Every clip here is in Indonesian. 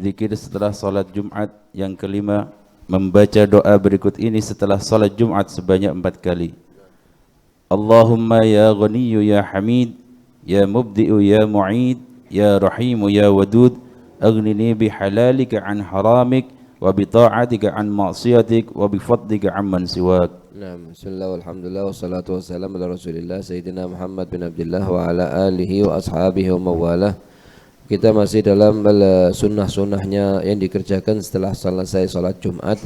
zikir setelah salat Jumat. Yang kelima, membaca doa berikut ini setelah salat Jumat sebanyak 4 kali. Allahumma ya Ghaniyyu ya Hamid, ya Mubdi'u ya Mu'id, ya Rahimu ya Wadud, aghnini bihalalika an haramik, wa bita'atika an ma'siyatik, wa bifadlika amman siwak. Bismillah walhamdulillah wassalatu wassalamu ala rasulillah Sayyidina Muhammad bin Abdullah wa ala alihi wa ashabihi wa mawalah. Kita masih dalam sunnah-sunnahnya yang dikerjakan setelah selesai salat Jumat.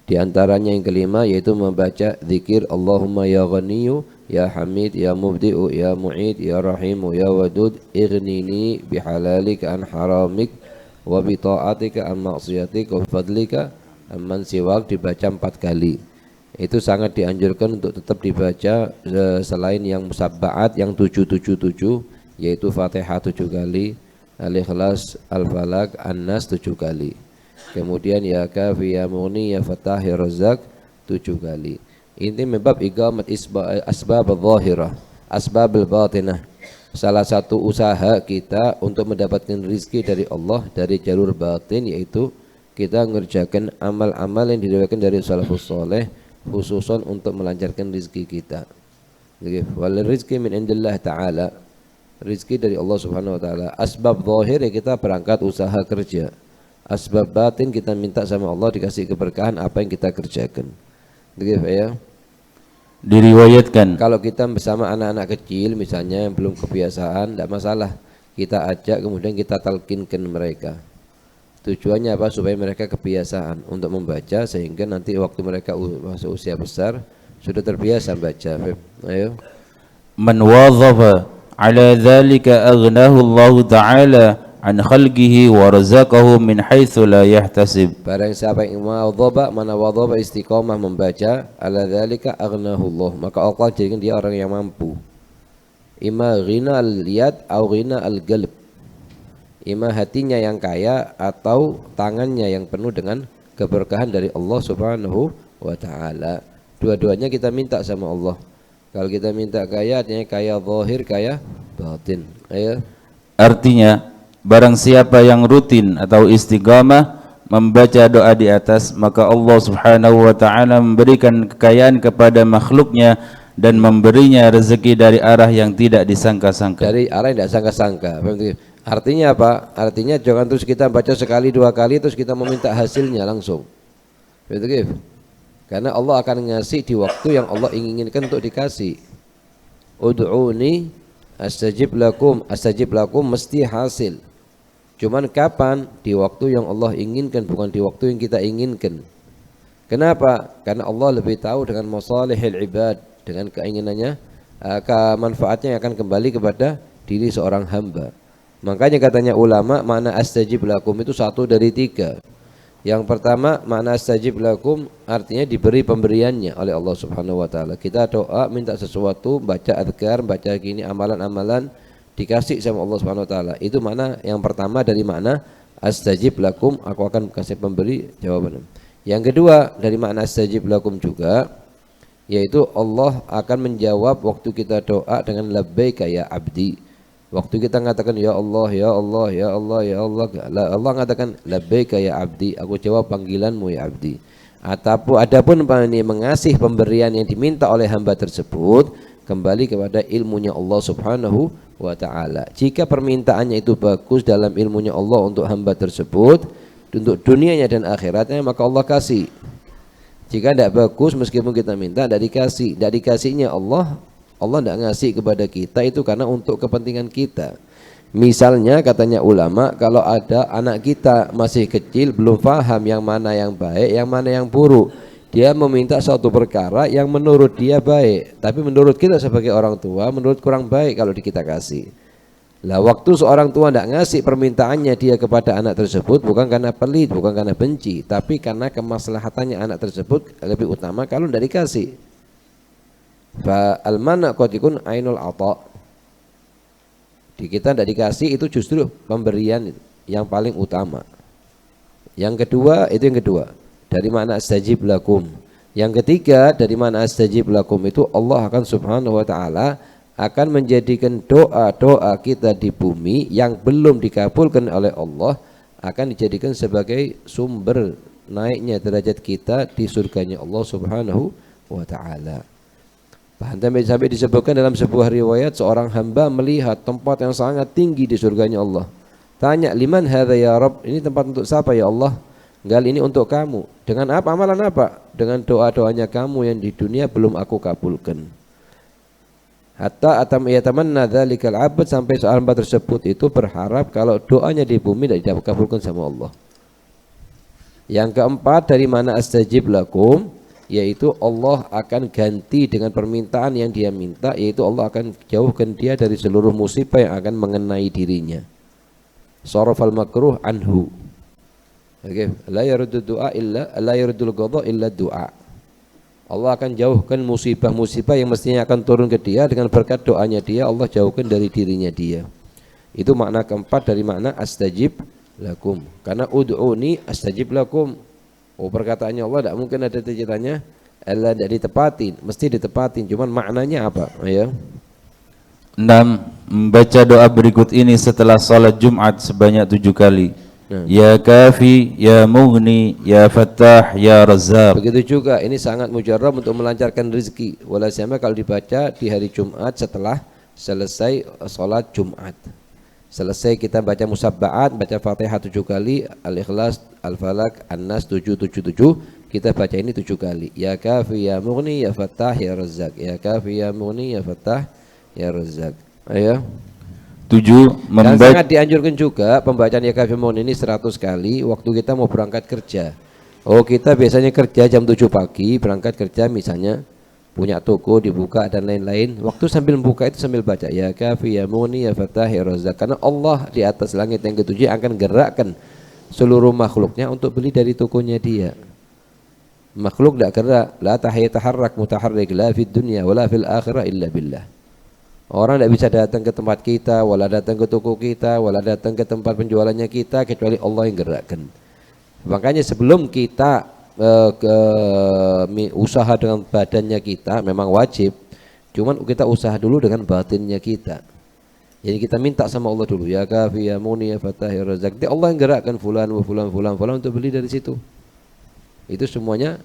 Di antaranya yang kelima yaitu membaca zikir Allahumma ya Ghaniyyu ya Hamid ya Mubdi'u ya Mu'id ya Rahimu ya Wadud, ighnini bihalalika an haramik wa bita'atika an ma'siyatik wa bifadlika amman siwak, dibaca 4 kali. Itu sangat dianjurkan untuk tetap dibaca selain yang musabbaat yang 777, yaitu Fatihah 7 kali, Al-Ikhlas, Al-Falaq, An-Nas 7 kali. Kemudian ya Kafi ya Mughni ya Fattah ya Razzaq 7 kali. Ini membab iqamat asbab al-zahirah, asbab al-batinah. Salah satu usaha kita untuk mendapatkan rezeki dari Allah dari jalur batin, yaitu kita mengerjakan amal-amal yang diriwayatkan dari salafus saleh, khususan untuk melancarkan rezeki kita. Wal rizqi min indillah ta'ala, rezeki dari Allah Subhanahu wa taala. Asbab zahir ya kita berangkat usaha kerja. Asbab batin kita minta sama Allah dikasih keberkahan apa yang kita kerjakan. Begitu ya. Diriwayatkan Kalau kita bersama anak-anak kecil misalnya yang belum kebiasaan, tidak masalah. Kita ajak kemudian kita talkinkan mereka. Tujuannya apa? Supaya mereka kebiasaan untuk membaca, sehingga nanti waktu mereka masuk usia besar sudah terbiasa baca. Ayo. Man wadhafa ala dhalika aghnahu Allah ta'ala an khalqihi wa razaqahu min haitsu la yahtasib. Barang siapa yang wadhaba istiqamah membaca ala dhalika aghnahu Allah, maka Allah jadikan dia orang yang mampu. Ima ghina al-yad au ghina al-qalb, ima hatinya yang kaya atau tangannya yang penuh dengan keberkahan dari Allah Subhanahu wa ta'ala. Dua-duanya kita minta sama Allah. Kalau kita minta kaya, artinya kaya zahir, kaya batin. Ayo. Artinya, barang siapa yang rutin atau istiqamah membaca doa di atas, maka Allah Subhanahu wa ta'ala memberikan kekayaan kepada makhluknya dan memberinya rezeki dari arah yang tidak disangka-sangka. Dari arah yang tidak sangka-sangka. Artinya apa? Artinya jangan terus kita baca sekali 2 kali terus kita meminta hasilnya langsung. Betul. Karena Allah akan ngasih di waktu yang Allah inginkan untuk dikasih. Ud'uni astajib lakum mesti hasil. Cuman kapan? Di waktu yang Allah inginkan, bukan di waktu yang kita inginkan. Kenapa? Karena Allah lebih tahu dengan masalihil ibad, dengan keinginannya, manfaatnya yang akan kembali kepada diri seorang hamba. Makanya katanya ulama, makna astajib lakum itu 1 dari 3. Yang pertama, makna astajib lakum artinya diberi pemberiannya oleh Allah Subhanahu wa taala. Kita doa minta sesuatu, baca azkar, baca gini amalan-amalan, dikasih sama Allah Subhanahu wa taala. Itu makna yang pertama dari makna astajib lakum, aku akan kasih pemberi jawaban. Yang kedua dari makna astajib lakum juga, yaitu Allah akan menjawab waktu kita doa dengan labbaika ya abdi. Waktu kita mengatakan ya Allah, ya Allah, ya Allah, ya Allah, Allah mengatakan labbaika ya abdi, aku jawab panggilanmu ya abdi. Adapun mengasih pemberian yang diminta oleh hamba tersebut kembali kepada ilmunya Allah Subhanahu wa ta'ala. Jika permintaannya itu bagus dalam ilmunya Allah untuk hamba tersebut, untuk dunianya dan akhiratnya, maka Allah kasih. Jika tidak bagus, meskipun kita minta tidak dikasih, tidak dikasihnya Allah tidak ngasih kepada kita itu karena untuk kepentingan kita. Misalnya katanya ulama, kalau ada anak kita masih kecil belum paham yang mana yang baik, yang mana yang buruk, dia meminta suatu perkara yang menurut dia baik, tapi menurut kita sebagai orang tua menurut kurang baik kalau kita kasih. Lah waktu seorang tua tidak ngasih permintaannya dia kepada anak tersebut, bukan karena pelit, bukan karena benci, tapi karena kemaslahatannya anak tersebut lebih utama kalau tidak dikasih. Fa al-mana qad yakun ainul ata. Di kita tidak dikasih itu justru pemberian yang paling utama. Yang kedua, itu yang kedua dari mana astajib lakum. Yang ketiga dari mana astajib lakum itu Allah akan Subhanahu wa ta'ala akan menjadikan doa-doa kita di bumi yang belum dikabulkan oleh Allah akan dijadikan sebagai sumber naiknya derajat kita di surganya Allah Subhanahu wa taala. Bahkan sampai disebutkan dalam sebuah riwayat seorang hamba melihat tempat yang sangat tinggi di surganya Allah. Tanya, liman hadza ya Rabb? Ini tempat untuk siapa ya Allah? Gal ini untuk kamu. Dengan apa? Amalan apa? Dengan doa-doanya kamu yang di dunia belum aku kabulkan. Hatta yatamanna dzalikal 'abd, sampai seorang hamba tersebut itu berharap kalau doanya di bumi tidak dikabulkan sama Allah. Yang keempat, dari mana astajib lakum, yaitu Allah akan ganti dengan permintaan yang dia minta, yaitu Allah akan jauhkan dia dari seluruh musibah yang akan mengenai dirinya. Sarafal makruh anhu. Oke, la yaruddu du'a illa la yaruddul qada illa du'a. Allah akan jauhkan musibah-musibah yang mestinya akan turun ke dia dengan berkat doanya dia, Allah jauhkan dari dirinya dia. Itu makna keempat dari makna astajib lakum. Karena ud'uni astajib lakum. Oh, perkataannya Allah tidak mungkin ada ceritanya Allah tidak ditepatin, mesti ditepatin. Cuman maknanya apa? Ya. 6. Membaca doa berikut ini setelah salat Jumat sebanyak 7 kali. Ya Kafi, Ya Mughni, Ya Fattah, Ya Razzaq. Begitu juga ini sangat mujarrab untuk melancarkan rezeki. Walasiyama kalau dibaca di hari Jumat setelah selesai salat Jumat. Selesai kita baca musabba'at, baca Fatihah 7 kali, Al-Ikhlas, Al-Falaq, An-Nas 777, kita baca ini 7 kali. Ya Kafi, Ya Mughni, Ya Fattah, Ya Razzaq. Ya Kafi, Ya Mughni, Ya Fattah, Ya Razzaq. Ayo. 7. Dan sangat dianjurkan juga pembacaan Ya Kafi, Ya Mughni ini 100 kali waktu kita mau berangkat kerja. Oh, kita biasanya kerja jam 7 pagi, berangkat kerja misalnya punya toko dibuka dan lain-lain. Waktu sambil membuka itu sambil baca Ya Kafi, Ya Mughni, Ya Fattah, Ya Razzaq. Karena Allah di atas langit yang ketujuh akan gerakkan seluruh makhluknya untuk beli dari tokonya dia. Makhluk tidak gerak, la taharrak mutaharrik la fid dunya wala fil akhirah illa billah. Orang tidak bisa datang ke tempat kita, wala datang ke toko kita, wala datang ke tempat penjualannya kita, kecuali Allah yang gerakkan. Makanya sebelum kita usaha dengan badannya kita memang wajib, cuman kita usaha dulu dengan batinnya kita. Jadi kita minta sama Allah dulu, Ya Kafi, Ya Mughni, Ya Fattah, Ya Razzaq. Allah yang gerakkan fulan untuk beli dari situ. Itu semuanya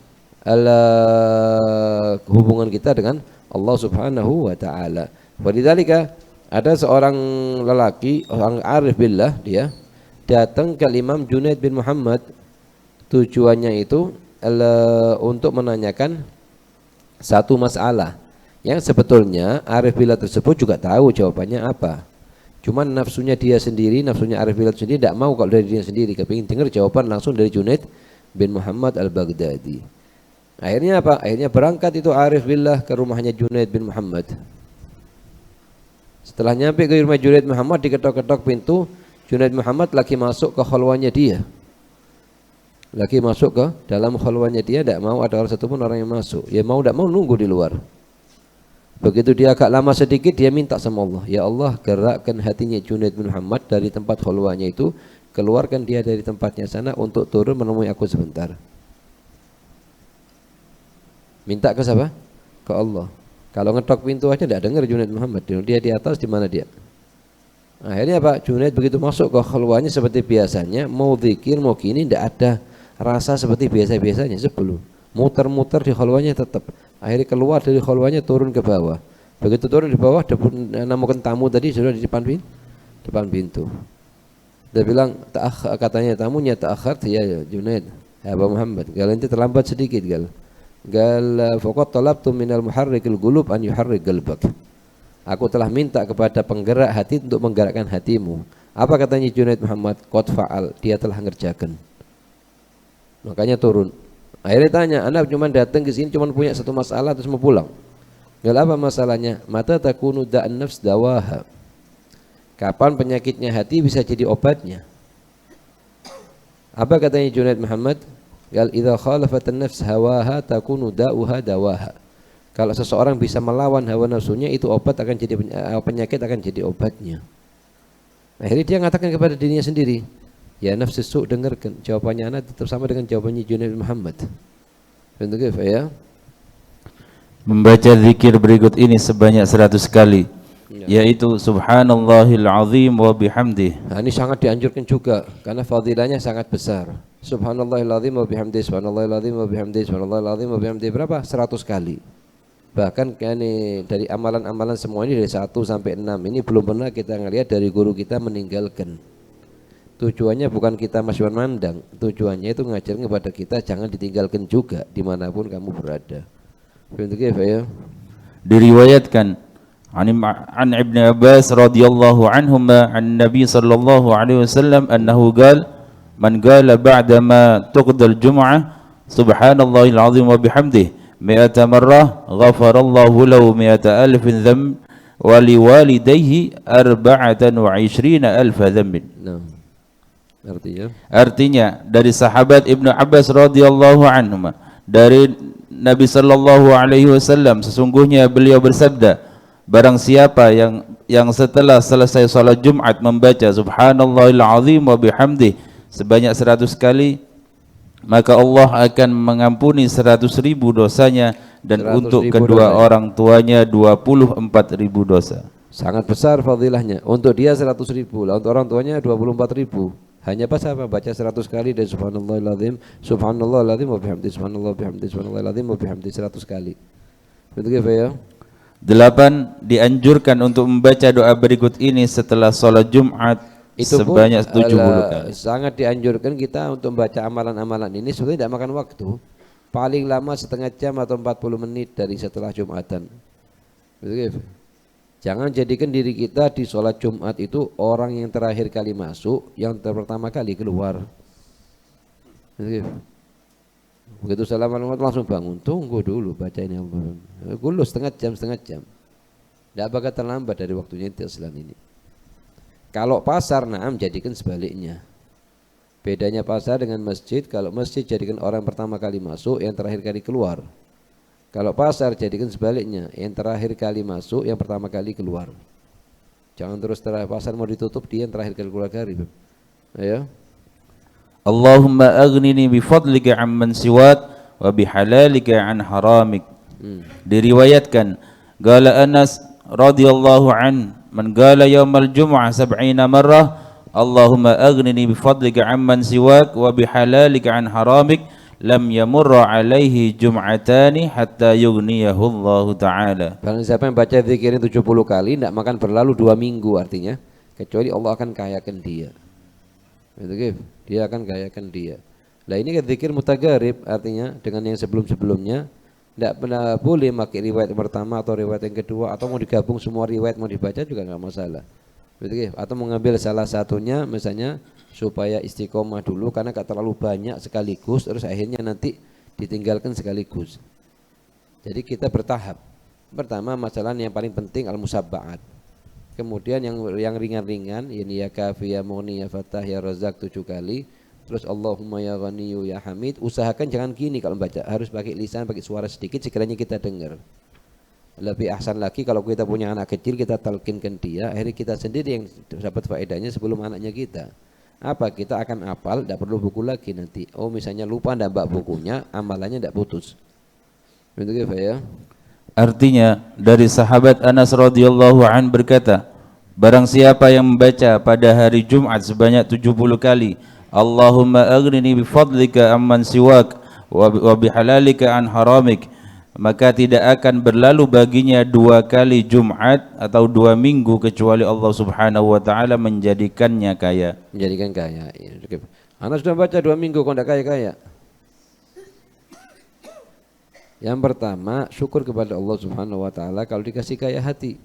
hubungan kita dengan Allah Subhanahu wa taala. Walidzalika ada seorang lelaki, orang arif billah, dia datang ke Imam Junaid bin Muhammad. Tujuannya itu untuk menanyakan satu masalah yang sebetulnya arif billah tersebut juga tahu jawabannya apa. Cuman nafsunya dia sendiri, nafsunya arif billah sendiri tidak mau kalau dari dia sendiri, kepingin dengar jawaban langsung dari Junaid bin Muhammad al-Baghdadi. Akhirnya apa? Akhirnya berangkat itu arif billah ke rumahnya Junaid bin Muhammad. Setelah nyampe ke rumah Junaid Muhammad, diketok-ketok pintu. Junaid Muhammad lagi masuk ke khalwanya dia. Lagi masuk ke dalam khalwanya dia, tidak mau ada orang satupun orang yang masuk. Ya mau tidak mau nunggu di luar. Begitu dia agak lama sedikit, dia minta sama Allah, Ya Allah, gerakkan hatinya Junaid bin Muhammad dari tempat khalwanya itu, keluarkan dia dari tempatnya sana untuk turun menemui aku sebentar. Minta ke siapa? Ke Allah. Kalau ngetok pintu aja tidak dengar Junaid Muhammad, dia di atas, di mana dia? Akhirnya Pak Junaid begitu masuk ke khalwanya seperti biasanya, mau zikir, mau gini, tidak ada rasa seperti biasa-biasanya sebelum. Muter-muter di khalwanya tetap. Akhirnya keluar dari khalwanya, turun ke bawah. Begitu turun di bawah, nemukan tamu tadi sudah di depan pintu. Dia bilang, katanya tamunya ta'akhart ya Junaid, ya Abu Muhammad, kalian itu terlambat sedikit gal. Faqad talabtu minal muharrikil qulub an yuharrik qalbak. Aku telah minta kepada penggerak hati untuk menggerakkan hatimu. Apa katanya Junaid Muhammad? Qad fa'al, dia telah ngerjakan. Makanya turun. Akhirnya tanya, Anda cuma datang ke sini cuma punya satu masalah terus mau pulang. Gal apa masalahnya? Mata takunu da'an nafs dawaha. Kapan penyakitnya hati bisa jadi obatnya? Apa katanya Junaid Muhammad? Gal idza khalafatan nafs hawaha takunu da'uha dawaha. Kalau seseorang bisa melawan hawa nafsunya, itu obat akan jadi penyakit akan jadi obatnya. Akhirnya dia mengatakan kepada dirinya sendiri, Ya nafsu su', dengarkan jawabannya anak tetap sama dengan jawabannya Junaid Muhammad. Bentuk ya. Membaca zikir berikut ini sebanyak 100 kali. yaitu subhanallahil azim wa bihamdih. Nah, ini sangat dianjurkan juga karena fadilahnya sangat besar. Subhanallahil azim wa bihamdih, subhanallahil azim wa bihamdih, subhanallahil azim wa bihamdih berapa? 100 kali. Bahkan ini dari amalan-amalan semua ini dari 1 sampai 6 ini belum pernah kita ngelihat dari guru kita meninggalkan. Tujuannya bukan kita masih memandang, tujuannya itu ngajarin kepada kita jangan ditinggalkan juga dimanapun kamu berada. Begitu ya. Diriwayatkan عن ابن عباس رضي الله عنهما عن النبي صلى الله عليه وسلم أنه قال من قال بعدما تقضى الجمعة سبحان الله العظيم وبحمده 100 مرة غفر الله له 100,000 ذنب ولوالديه 24,000 ذنب. Nah, artinya dari sahabat Ibnu Abbas radhiyallahu anhu dari Nabi sallallahu alaihi wasallam, sesungguhnya beliau bersabda, barang siapa yang setelah selesai salat Jumat membaca subhanallahil azim wa bihamdih sebanyak 100 kali, maka Allah akan mengampuni 100.000 dosanya dan untuk kedua orang tuanya 24.000 dosa. Sangat besar fadilahnya. Untuk dia 100.000, untuk orang tuanya 24.000. Hanya pas apa? Baca 100 kali dari subhanallahil azim, subhanallahil azim wa bihamdih, subhanallah bihamdih, subhanallahil azim wa bihamdih 100 kali. Betul ya? 8. Dianjurkan untuk membaca doa berikut ini setelah sholat Jumat itu sebanyak 70 kali. Sangat dianjurkan kita untuk membaca amalan-amalan ini sebetulnya tidak makan waktu. Paling lama setengah jam atau 40 menit dari setelah Jumatan. Betul. Jangan jadikan diri kita di sholat Jumat itu orang yang terakhir kali masuk, yang pertama kali keluar. Betul. Begitu assalamualaikum langsung bangun, tunggu dulu baca ini gulu setengah jam tidak bakal terlambat dari waktunya setelah ini. Kalau pasar naam jadikan sebaliknya, bedanya pasar dengan masjid. Kalau masjid jadikan orang pertama kali masuk, yang terakhir kali keluar. Kalau pasar jadikan sebaliknya, yang terakhir kali masuk, yang pertama kali keluar. Jangan terus pasar mau ditutup, dia yang terakhir kali keluar kali. Ayo. Allahumma aghnini bifadlika amman siwak wa bihalalika an haramik. Diriwayatkan qala Anas radhiyallahu an man qala yaumal jum'ah 70 marrah Allahumma aghnini bifadlika amman siwak wa bihalalika an haramik lam yamurra alaihi jum'atani hatta yughniyahu Allah taala. Barang siapa yang baca zikir 70 kali tidak makan berlalu 2 minggu artinya, kecuali Allah akan kayakan dia. Betul. Dia akan kayakan dia. Lah ini kan zikir mutagarib, artinya dengan yang sebelum-sebelumnya tidak pernah boleh pakai riwayat pertama atau riwayat yang kedua, atau mau digabung semua riwayat mau dibaca juga nggak masalah. Betul. Atau mengambil salah satunya misalnya supaya istiqomah dulu karena gak terlalu banyak sekaligus, terus akhirnya nanti ditinggalkan sekaligus. Jadi kita bertahap. Pertama masalah yang paling penting al-musabba'at. Kemudian yang ringan-ringan, ini ya kafi ya mughni ya fatah ya razak 7 kali. Terus Allahumma ya ghaniyyu ya hamid. Usahakan jangan gini kalau baca, harus pakai lisan, pakai suara sedikit sekiranya kita dengar. Lebih ahsan lagi kalau kita punya anak kecil, kita talqinkan dia, akhirnya kita sendiri yang dapat faedahnya sebelum anaknya kita. Apa? Kita akan hafal, tidak perlu buku lagi nanti. Oh misalnya lupa ndak bak bukunya, amalannya tidak putus. Begitu ya? Artinya dari sahabat Anas radhiyallahu an berkata, barang siapa yang membaca pada hari Jumat sebanyak 70 kali, Allahumma aghnini bifadlika amman siwak wa bihalalika an haramik, maka tidak akan berlalu baginya 2 kali Jumat atau 2 minggu kecuali Allah Subhanahu wa taala menjadikannya kaya. Menjadikan kaya. Anak sudah baca 2 minggu kok tidak kaya-kaya. Yang pertama, syukur kepada Allah Subhanahu wa taala kalau dikasih kaya hati.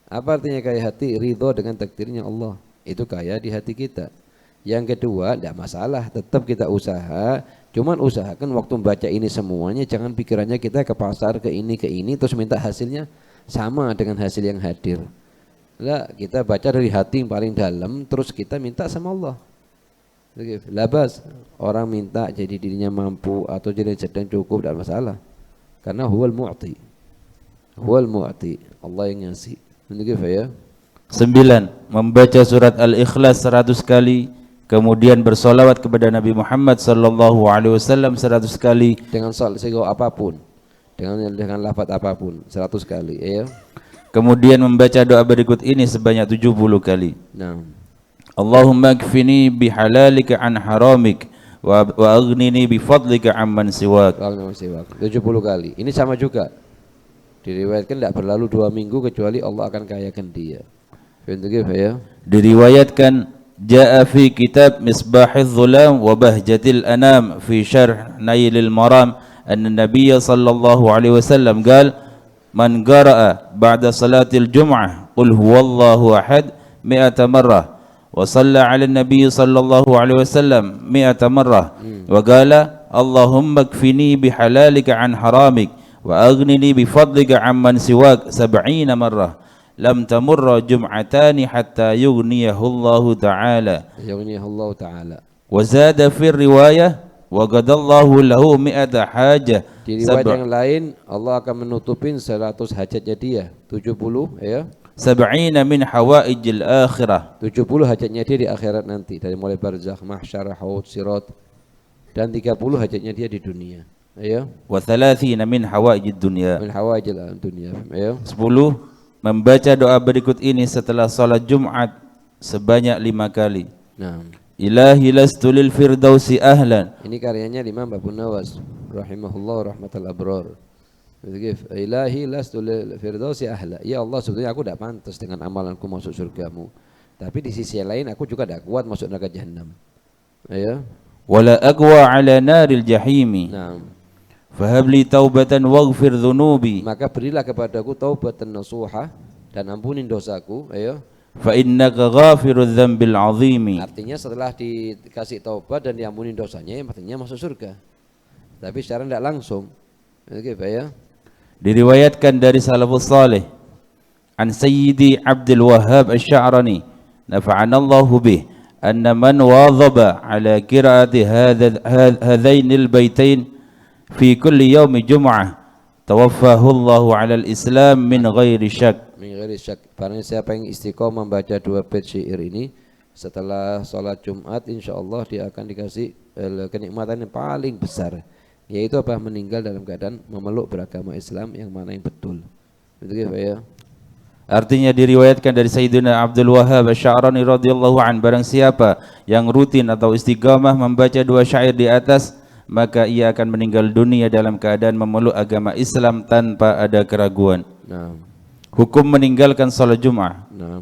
Apa artinya kaya hati? Ridho dengan takdirnya Allah. Itu kaya di hati kita. Yang kedua, tidak masalah, tetap kita usaha. Cuman usahakan waktu membaca ini semuanya jangan pikirannya kita ke pasar ke ini terus minta hasilnya sama dengan hasil yang hadir. Lah, kita baca dari hati yang paling dalam terus kita minta sama Allah. Labas orang minta jadi dirinya mampu atau jadi sedang cukup tidak masalah. Karena huwal mu'ti. Huwal mu'ti. Allah yang ngasih. Begitu ya. 9. Membaca surat Al-Ikhlas 100 kali. Kemudian bersolawat kepada Nabi Muhammad sallallahu alaihi wasallam 100 kali dengan sigo apapun, dengan lafaz apapun 100 kali ya. Kemudian membaca doa berikut ini sebanyak 70 kali. Nah. Allahumma kfini bihalalika an haramik wa aghnini bifadlika amman siwak. 70 kali. Ini sama juga. Diriwayatkan tidak berlalu 2 minggu kecuali Allah akan kayakan dia. Ya. Diriwayatkan jaa fi kitab Misbahiz Zulam wa Bahjatil Anam fi syarh Nailil Maram anna Nabiy sallallahu alaihi wasallam qala man qara'a ba'da salatil jum'ah qul huwallahu ahad 100 marrah wa shalla 'ala an-nabiy sallallahu alaihi wasallam 100 marrah wa qala Allahumma kfini bihalalika an haramik wa aghnini bifadlika amman siwak 70 marrah lam tamurra jum'atani hatta yughniyahullahu ta'ala wa zada fi riwayah wa qadallahu lahu 100 hajah. Di riwayat yang lain Allah akan menutupin 100 hajatnya dia. 70 ya. 70 min hawaijil akhirah. 70 hajatnya dia di akhirat nanti, dari mulai barzakh, mahsyar, haud, sirat. Dan 30 hajatnya dia di dunia. Ya. Wa 30 min hawaijid dunya. Min hawaijil dunya. Ya. 10 membaca doa berikut ini setelah salat Jumat sebanyak 5 kali. Nah. Ilahi lastu lil firdausi ahlan. Ini karyanya Imam Abu Nawas rahimahullah rahmatal abrar. Ilahi lastu lil firdausi ahla. Ya Allah, sebetulnya aku tidak pantas dengan amalanku masuk surgamu. Tapi di sisi lain aku juga tidak kuat masuk neraka jahanam. Ya. Wala aqwa ala naril jahimi. Nah. Fahabli taubatan waghfir dhunubi. Maka berilah kepadaku taubatan nasuha dan ampunin dosaku. Ayo. Fa innaka ghafirudz dzambil 'azimi. Artinya setelah dikasih taubat dan diampuni dosanya, artinya masuk surga. Tapi secara tidak langsung. Oke, ya. Diriwayatkan dari salafus salih an Sayyidi Abdul Wahhab Asy-Sya'rani nafa'anallahu bih anna man wadhaba ala qiraati hadzainil baitain fi kulli yaumi jum'ah tawaffahu Allahu 'ala al-Islam min ghairi syak. Min ghairi syak. Barang siapa yang istiqomah membaca 2 bait syair ini setelah salat Jumat, insyaallah dia akan dikasih kenikmatan yang paling besar, yaitu apa? Meninggal dalam keadaan memeluk beragama Islam yang mana yang betul. Betul ya? Artinya diriwayatkan dari Sayyidina Abdul Wahhab Asy-Sya'rani radhiyallahu an, barang siapa yang rutin atau istiqamah membaca 2 syair di atas, maka ia akan meninggal dunia dalam keadaan memeluk agama Islam tanpa ada keraguan. Nah. Hukum meninggalkan salat Jumat. Nah.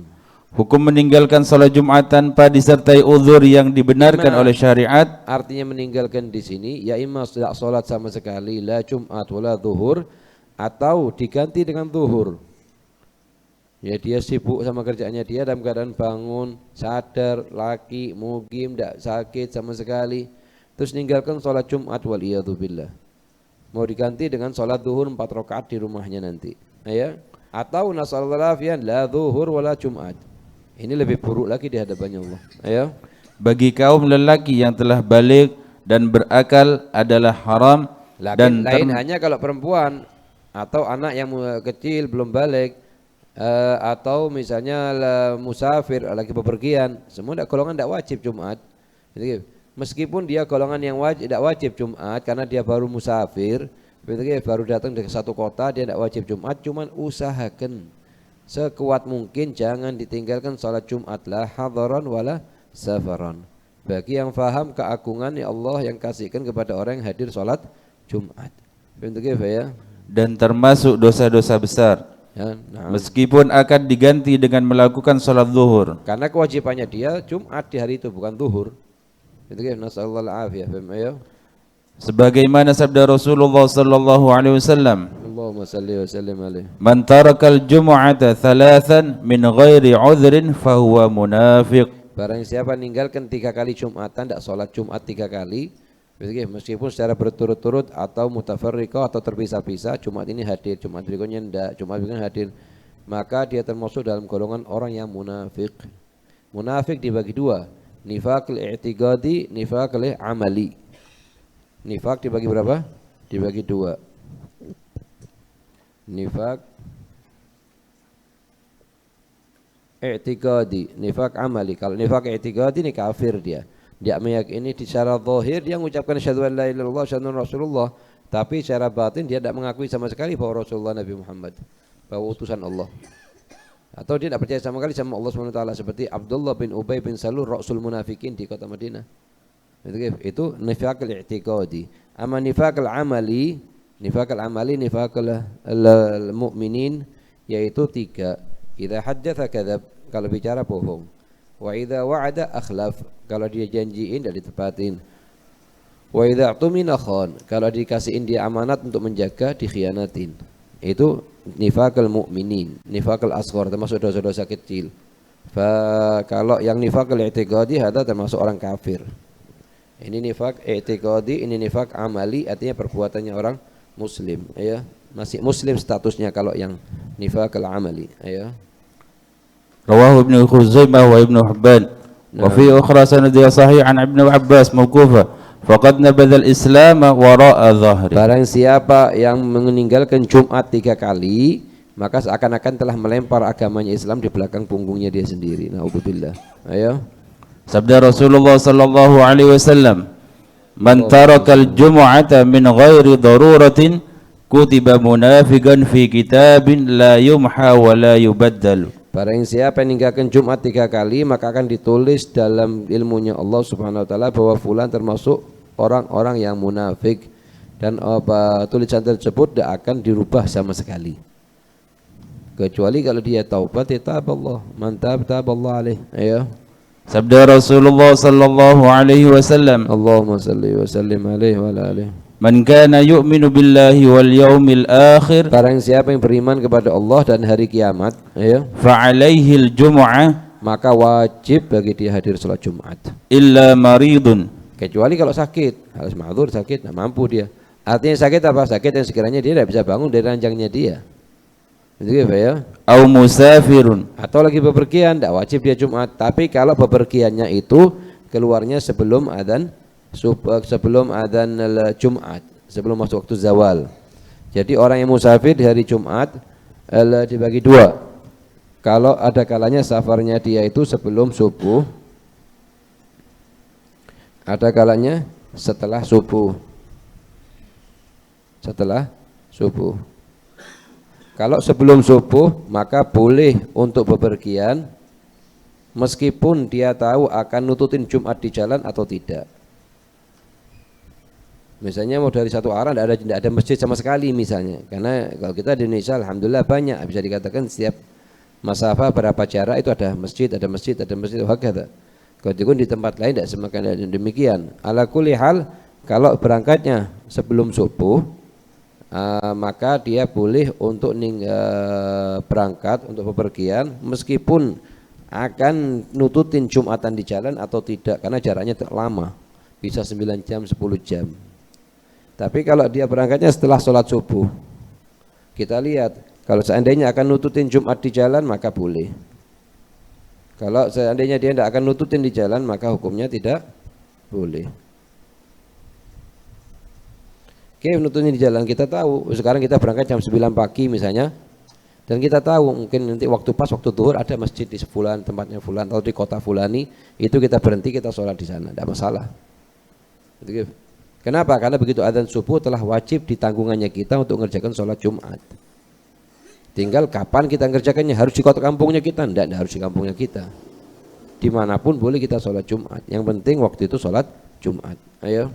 Hukum meninggalkan salat Jumat tanpa disertai uzur yang dibenarkan oleh syariat. Artinya meninggalkan di sini ya imma tidak salat sama sekali, la Jumat wala zuhur, atau diganti dengan zuhur. Ya dia sibuk sama kerjaannya dia dalam keadaan bangun, sadar, laki, mukim, tidak sakit sama sekali. Terus meninggalkan salat Jumat waliyadzubillah. Mau diganti dengan salat zuhur 4 rakaat di rumahnya nanti. Ya. Atau nasallallahu alaihi la zuhur wala Jumat. Ini lebih buruk lagi di hadapannya Allah. Ayo. Bagi kaum lelaki yang telah balik dan berakal adalah haram. Dan lain hanya kalau perempuan atau anak yang kecil belum balik, atau misalnya musafir lagi bepergian, semua golongan tidak wajib Jumat. Jadi, meskipun dia golongan yang tidak wajib Jumat karena dia baru musafir, baru datang dari satu kota, dia tidak wajib Jumat, cuman usahakan sekuat mungkin jangan ditinggalkan salat Jumat, la hadaran wala safaran. Bagi yang faham keagungan ya Allah yang kasihkan kepada orang yang hadir salat Jumat. Ya. Dan termasuk dosa-dosa besar. Ya, nah. Meskipun akan diganti dengan melakukan salat zuhur. Karena kewajibannya dia Jumat di hari itu, bukan zuhur. Nasallallahu alaihi wasallam. Sebagaimana sabda Rasulullah sallallahu alaihi wasallam, Allahumma salli wa sallim alaihi. Man tarakal jumu'ata thalathan min ghairi udhrin fahuwa munafiq. Barang siapa meninggalkan 3 kali Jumatan, tidak sholat Jumat 3 kali, meskipun secara berturut-turut atau mutafarriqah atau terpisah-pisah, Jumat ini hadir, Jumat berikutnya tidak, Jumat berikutnya hadir, maka dia termasuk dalam golongan orang yang munafik. Munafik dibagi 2, nifaq al-i'tiqadi, nifaq al-amali. Nifaq dibagi berapa? Dibagi 2. Nifaq i'tiqadi, nifaq amali. Kalau nifaq i'tiqadi ini kafir dia. Dia meyakini di secara zahir dia mengucapkan asyhadu an la ilaha illallah asyhadu anna rasulullah, tapi secara batin dia tidak mengakui sama sekali bahwa Rasulullah Nabi Muhammad, bahwa utusan Allah. Atau dia tidak percaya sama sekali sama Allah Subhanahu wa taala seperti Abdullah bin Ubay bin Salul Rasul Munafikin di kota Madinah. Itu nifaqul i'tiqadi. Ama nifaqul amali, nifaqul mu'minin yaitu 3. Idza haddatsa kadzab, kalau bicara bohong. Wa idza wa'ada akhlaf, kalau dia janjiin tidak ditepatin. Wa idza tumina khan, kalau dikasihin dia amanat untuk menjaga dikhianatin. Itu nifaqul mu'minin, nifaqul asghar termasuk dosa-dosa kecil. Kalau yang nifaqul i'tiqadi ada termasuk orang kafir. Ini nifaq i'tiqadi, ini nifaq amali, artinya perbuatannya orang muslim, ya. Masih muslim statusnya kalau yang nifaqul amali, ya. Rawahu Ibnu Khuzaimah wa Ibnu Hibban. Wa fi ukhra sanadiyya sahih an Ibnu Abbas mauqufa. Faqad nabadha al-Islam wara'a dhahri. Barang siapa yang meninggalkan Jumat 3 kali, maka seakan-akan telah melempar agamanya Islam di belakang punggungnya dia sendiri. Nauzubillah. Ayo. Sabda Rasulullah sallallahu alaihi wasallam, "Man taraka al-jum'ata min ghairi daruratin kutiba munafiqan fi kitabin la yumha wa la yubaddal." Barang siapa yang meninggalkan Jumat 3 kali, maka akan ditulis dalam ilmunya Allah Subhanahu wa taala bahwa fulan termasuk orang-orang yang munafik, dan tulisan tersebut tidak akan dirubah sama sekali. Kecuali kalau dia taubat, ya taballah, man taballah alaih. Ayo. Sabda Rasulullah sallallahu alaihi wasallam, Allahumma salli wa sallim alaihi wa ala alihi. Man kana yu'minu billahi wal yawmil akhir, barang siapa yang beriman kepada Allah dan hari kiamat, ya, fa alaihil jumu'ah, maka wajib bagi dia hadir salat Jumat. Illa maridun, kecuali kalau sakit, harus ma'dzur, sakit, tidak mampu dia. Artinya sakit apa? Sakit yang sekiranya dia tidak bisa bangun dari ranjangnya dia. Itu ya. Au musafirun, atau lagi bepergian, tidak wajib dia Jumat. Tapi kalau bepergiannya itu keluarnya sebelum adzan Jumat, sebelum masuk waktu zawal. Jadi orang yang musafir di hari Jumat dibagi 2. Kalau ada kalanya safarnya dia itu sebelum subuh, ada kalanya setelah subuh. Kalau sebelum subuh, maka boleh untuk bepergian meskipun dia tahu akan nututin Jumat di jalan atau tidak. Misalnya mau dari satu arah tidak ada masjid sama sekali misalnya. Karena kalau kita di Indonesia alhamdulillah banyak, bisa dikatakan setiap masafah berapa jarak itu ada masjid, hakada. Kalau di tempat lain tidak semakin demikian. Ala kulli hal, kalau berangkatnya sebelum subuh, maka dia boleh untuk berangkat untuk bepergian meskipun akan nututin Jumatan di jalan atau tidak, karena jaraknya lama, bisa 9 jam, 10 jam. Tapi kalau dia berangkatnya setelah sholat subuh, kita lihat kalau seandainya akan nututin Jumat di jalan maka boleh. Kalau seandainya dia tidak akan nututin di jalan maka hukumnya tidak boleh. Oke, nututin di jalan kita tahu. Sekarang kita berangkat jam 9 pagi misalnya, dan kita tahu mungkin nanti waktu zuhur ada masjid di fulan, tempatnya fulan, atau di kota fulani, itu kita berhenti, kita sholat di sana, tidak masalah. Kenapa? Karena begitu adzan subuh telah wajib di tanggungannya kita untuk mengerjakan sholat Jumat. Tinggal kapan kita mengerjakannya, harus di kota kampungnya kita? Tidak harus di kampungnya kita. Dimanapun boleh kita sholat Jumat. Yang penting waktu itu sholat Jumat. Ayo.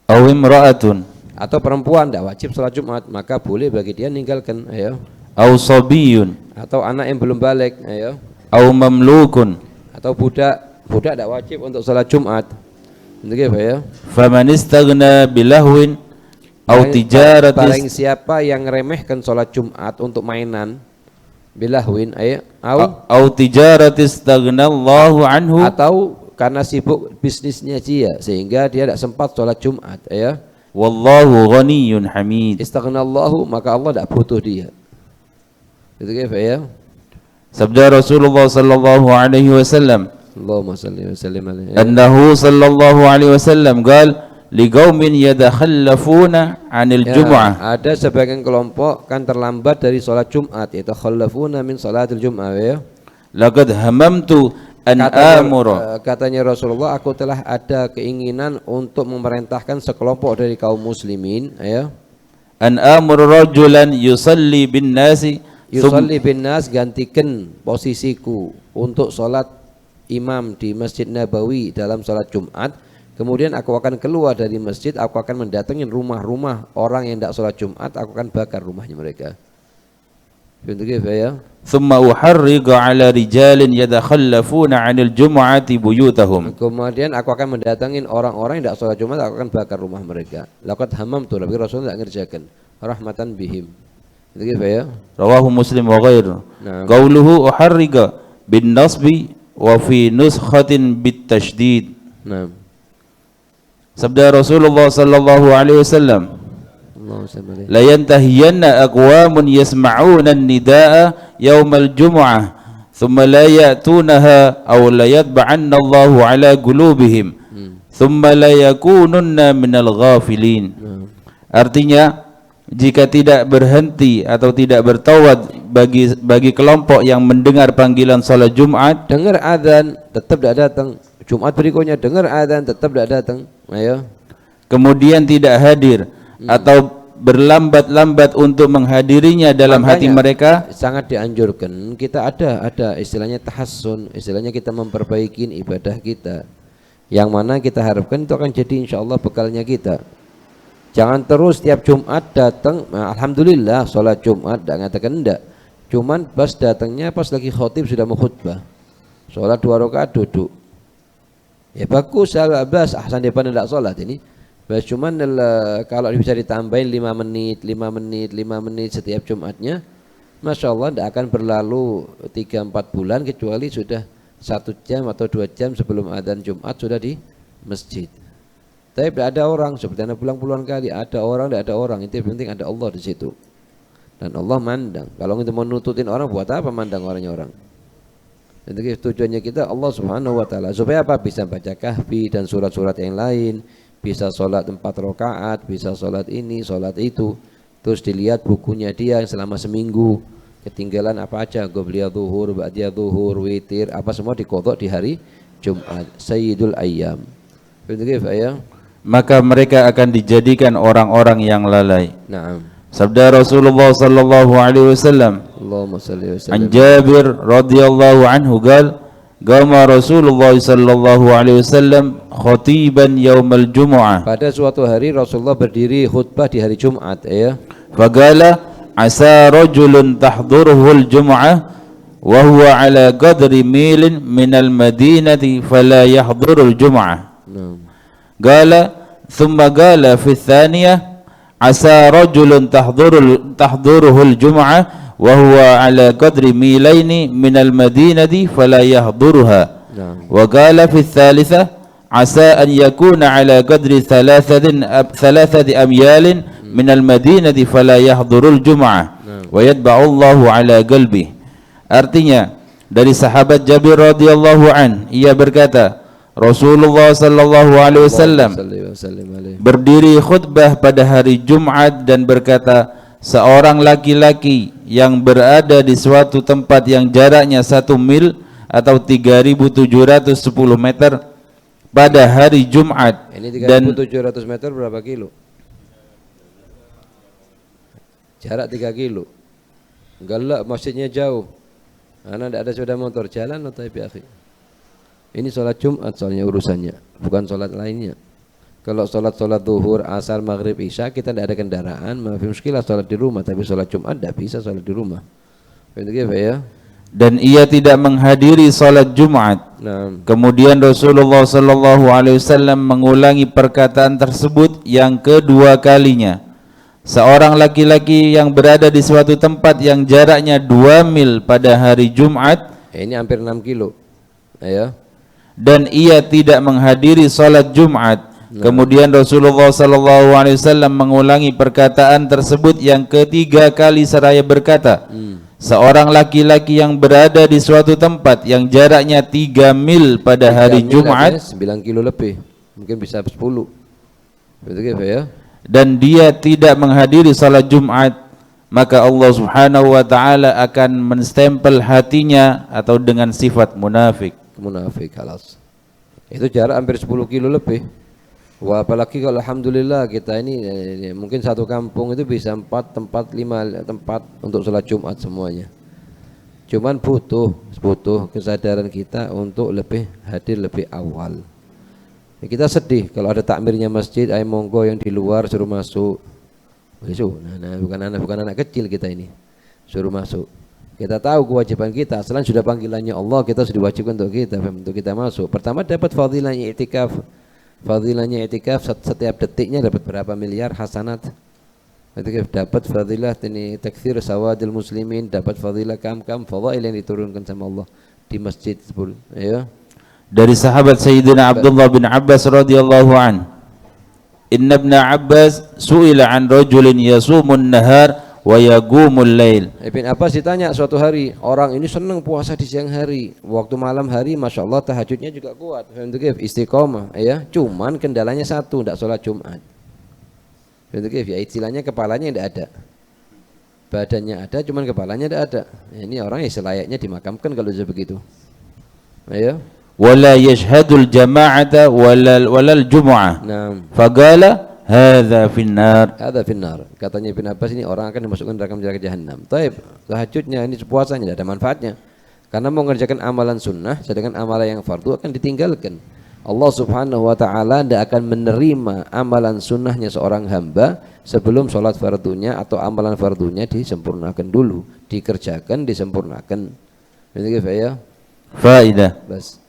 Awim ra'atun, atau perempuan tidak wajib sholat Jumat, maka boleh bagi dia meninggalkan. Ayo. Aw sabiyun, atau anak yang belum balik. Ayo. Aw mamlukun, atau budak tidak wajib untuk sholat Jumat. Begitu ya. Faman istaghna bilahwin aw tijarat, barang siapa yang remehkan sholat Jumat untuk mainan, bilahwin aw tijarat istaghnallahu anhu, atau karena sibuk bisnisnya dia sehingga dia tidak sempat sholat Jumat, ya. Wallahu ghaniyyun hamid, istaghnallahu, maka Allah tidak butuh dia. Itu ya. Sabda Rasulullah sallallahu alaihi wasallam, Allahumma salli wa sallim alaihi, annahu sallallahu alaihi wasallam qala liqaumin yatakhallafuna 'anil jum'ah, ada sebagian kelompok kan terlambat dari salat Jumat, yatakhallafuna min salatil jum'ah, ya. Laqad hamamtu an amura, katanya Rasulullah, aku telah ada keinginan untuk memerintahkan sekelompok dari kaum muslimin, ya, an amura rajulan yusalli bin nasi Yusalli bin nas, gantikan posisiku untuk sholat imam di Masjid Nabawi dalam sholat Jumat. Kemudian aku akan keluar dari masjid, aku akan mendatangi rumah-rumah orang yang tidak sholat Jumat, aku akan bakar rumahnya mereka. Begitu ya. Thumma uharriqu ala rijalin yatakhallafuna 'anil jum'ati buyutahum. Kemudian aku akan mendatangi orang-orang yang tidak sholat Jumat, aku akan bakar rumah mereka. Laqad hamamtu, tapi Rasulullah tidak ngerjakan. Rahmatan bihim. Begitu ya. Rawahu Muslim wa ghairuhu. Qauluhu uharriqa bin nasbi wa fi nuskhatin bit tasydid. Nah. Sabda Rasulullah sallallahu alaihi wasallam, la yantahiyanna aqwamun yasma'una an-nidaa yaumal jumu'ah thumma la ya'tunaha aw la yatba'anna Allahu ala qulubihim thumma la yakununna minal ghafilin. Artinya, jika tidak berhenti atau tidak bertaubat bagi kelompok yang mendengar panggilan salat Jumat, dengar azan tetap tidak datang, Jumat berikutnya dengar azan tetap tidak datang, ayo, kemudian tidak hadir atau berlambat-lambat untuk menghadirinya dalam hati mereka, sangat dianjurkan kita ada istilahnya tahassun, istilahnya kita memperbaiki ibadah kita, yang mana kita harapkan itu akan jadi insyaallah bekalnya kita. Jangan terus tiap Jumat datang, alhamdulillah sholat Jumat, tidak mengatakan enggak. Cuman pas datangnya pas lagi khotib sudah mau khutbah, sholat 2 rakaat duduk. Ya bagus, bas ahsan depan tidak sholat ini. Bas cuman kalau bisa ditambahin 5 menit setiap Jumatnya, masya Allah tidak akan berlalu 3-4 bulan kecuali sudah 1 jam atau 2 jam sebelum adzan Jumat sudah di masjid. Tapi tidak ada orang, seperti anda pulang puluhan kali, ada orang, tidak ada orang, itu penting ada Allah di situ. Dan Allah mandang. Kalau kita mau nututin orang, buat apa mandang orangnya orang? Jadi tujuannya kita Allah Subhanahu Wa Taala supaya apa? Bisa baca kahfi dan surat-surat yang lain, bisa sholat 4 rakaat, bisa sholat ini, sholat itu. Terus dilihat bukunya dia selama seminggu, ketinggalan apa aja, qobliyah zuhur, ba'diyah zuhur, witir, apa semua diqadha di hari Jumat, Sayyidul Ayyam. Begitu ya. Maka mereka akan dijadikan orang-orang yang lalai. Naam. Sabda Rasulullah sallallahu alaihi wasallam, Allahumma shalli wa sallim. An Jabir radhiyallahu anhu qama Rasulullah sallallahu alaihi wasallam khatiban yaumal jumu'ah. Pada suatu hari Rasulullah berdiri khutbah di hari Jumat, ya. Faqala asa rajulun tahduruhul jumu'ah wa huwa ala qadri milin minal madinati fala yahdurul jumu'ah. Naam. Qala thumma qala fi thaniyah asa rajulun tahduruhul jumu'ah wa huwa ala qadri milaini minal madinati fala yahduruha. Wa qala fi thalithah asa an yakuna ala qadri thalathati amyalin minal madinati fala yahdurul jumu'ah wa yatba'u Allahu ala qalbi. Artinya dari sahabat Jabir radhiyallahu an, ia berkata, Rasulullah sallallahu alaihi wasallam berdiri khutbah pada hari Jumat dan berkata, seorang laki-laki yang berada di suatu tempat yang jaraknya 1 mil atau 3.710 meter pada hari Jumat. Ini 3.700 meter berapa kilo? Jarak 3 kilo. Enggak lah, masjidnya jauh. Karena tidak ada sepeda motor, jalan atau akhi. Ini sholat Jumat soalnya urusannya, bukan sholat lainnya. Kalau sholat zuhur, asar, maghrib, isya kita tidak ada kendaraan, maaf muskilah sholat di rumah. Tapi sholat Jumat tidak bisa sholat di rumah. Begitu ya. Dan ia tidak menghadiri sholat Jumat. Nah. Kemudian Rasulullah sallallahu alaihi wasallam mengulangi perkataan tersebut yang kedua kalinya. Seorang laki-laki yang berada di suatu tempat yang jaraknya 2 mil pada hari Jumat, ini hampir 6 kilo. Ayo. Dan ia tidak menghadiri salat Jumat. Kemudian Rasulullah sallallahu alaihi wasallam mengulangi perkataan tersebut yang ketiga kali seraya berkata, seorang laki-laki yang berada di suatu tempat yang jaraknya 3 mil pada hari Jumat, 9 kilo lebih, mungkin bisa 10. Begitu ya. Dan dia tidak menghadiri salat Jumat, maka Allah Subhanahu wa taala akan menstempel hatinya atau dengan sifat munafik. Munafik, halas. Itu jarak hampir 10 kilo lebih. Wah, apalagi kalau alhamdulillah kita ini mungkin satu kampung itu bisa 4 tempat, 5 tempat untuk sholat Jumat semuanya. Cuman butuh kesadaran kita untuk lebih hadir lebih awal. Ya, kita sedih kalau ada takmirnya masjid, ayo monggo yang di luar suruh masuk. Nah, bukan anak kecil kita ini. Suruh masuk. Kita tahu kewajiban kita, selain sudah panggilannya Allah, kita sudah diwajibkan untuk kita masuk. Pertama dapat fadilahnya i'tikaf. Fadilahnya i'tikaf setiap detiknya dapat berapa miliar hasanat. Dapat fadilah ini takfir sawadil muslimin, dapat fadilah kam fadail yang diturunkan sama Allah di masjid tersebut. Ya. Dari sahabat Sayyidina Abdullah bin Abbas radhiyallahu an. Inna ibn Abbas su'ila an rajulin yasumun nahar wa yaqumul lail. Ibn Abbas ditanya suatu hari, orang ini senang puasa di siang hari, waktu malam hari Masya Allah tahajudnya juga kuat, istiqomah, ya. Cuman kendalanya satu, tidak sholat Jumat. Ya istilahnya kepalanya tidak ada, badannya ada, cuman kepalanya tidak ada. Ini orang yang selayaknya dimakamkan kalau sudah begitu. Ayo. Wala yashhadul jama'ata walal jumu'ah. Nah. Faqala hadza finnar. Hadza finnar. Katanya Ibn Abbas, ini orang akan dimasukkan neraka jahanam. Taib, tahajudnya ini puasanya tidak ada manfaatnya. Karena mau mengerjakan amalan sunnah, sedangkan amalan yang fardu akan ditinggalkan. Allah Subhanahu wa taala tidak akan menerima amalan sunnahnya seorang hamba sebelum sholat fardunya atau amalan fardunya disempurnakan dulu, dikerjakan, disempurnakan. Ini ya. Faidah. Bas.